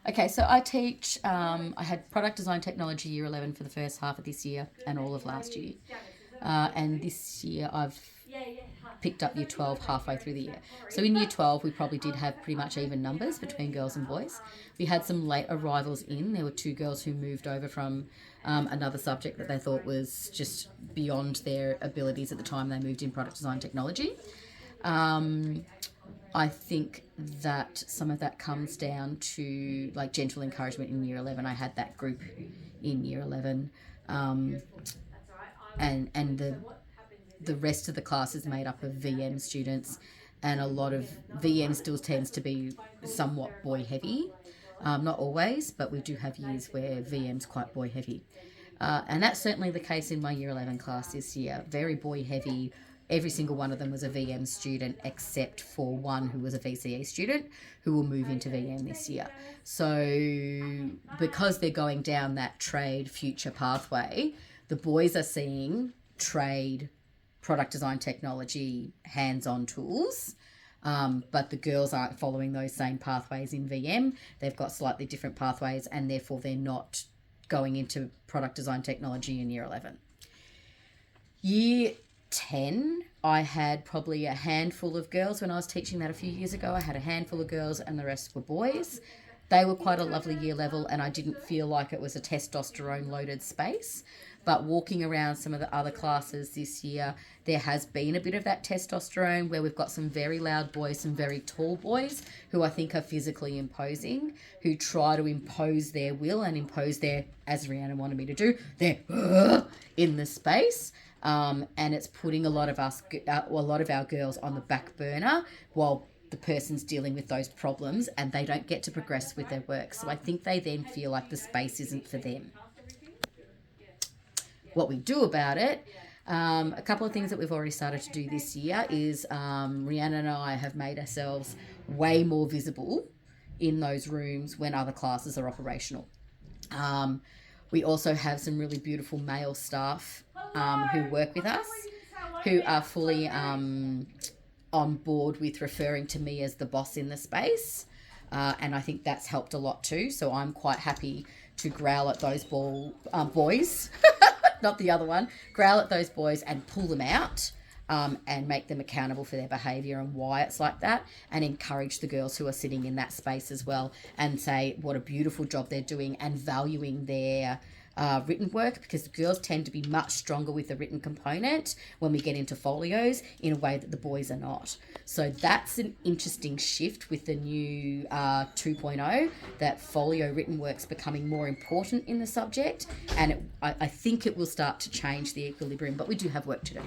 Okay, so I teach, I had product design technology year 11 for the first half of this year and all of last year. And this year I've picked up year 12 halfway through the year. So in year 12, we probably did have pretty much even numbers between girls and boys. We had some late arrivals in. There were two girls who moved over from another subject that they thought was just beyond their abilities at the time they moved in product design technology. I think that some of that comes down to like gentle encouragement in year 11. I had that group in year 11. And the rest of the class is made up of VM students, and a lot of VM still tends to be somewhat boy heavy. Not always, but we do have years where VM's quite boy heavy. And that's certainly the case in my year 11 class this year. Very boy heavy. Every single one of them was a VM student except for one who was a VCE student who will move into VM this year. So because they're going down that trade future pathway, the boys are seeing trade, product design technology, hands-on tools. But the girls aren't following those same pathways in VM. They've got slightly different pathways, and therefore they're not going into product design technology in year 11. Year 10, I had probably a handful of girls. When I was teaching that a few years ago, I had a handful of girls and the rest were boys. They were quite a lovely year level, and I didn't feel like it was a testosterone-loaded space. But walking around some of the other classes this year, there has been a bit of that testosterone where we've got some very loud boys, some very tall boys who I think are physically imposing, who try to impose their will and impose their, as Rhiannon wanted me to do, their in the space. And it's putting a lot of our girls on the back burner while the person's dealing with those problems, and they don't get to progress with their work. So I think they then feel like the space isn't for them. What we do about it, a couple of things that we've already started to do this year is Rhiannon and I have made ourselves way more visible in those rooms when other classes are operational. We also have some really beautiful male staff who work with us, who are fully on board with referring to me as the boss in the space. And I think that's helped a lot too. So I'm quite happy to growl at those boys, not the other one, growl at those boys and pull them out and make them accountable for their behaviour and why it's like that, and encourage the girls who are sitting in that space as well and say what a beautiful job they're doing and valuing their written work, because the girls tend to be much stronger with the written component when we get into folios in a way that the boys are not. So that's an interesting shift with the new 2.0, that folio written work's becoming more important in the subject, and I think it will start to change the equilibrium, but we do have work to do.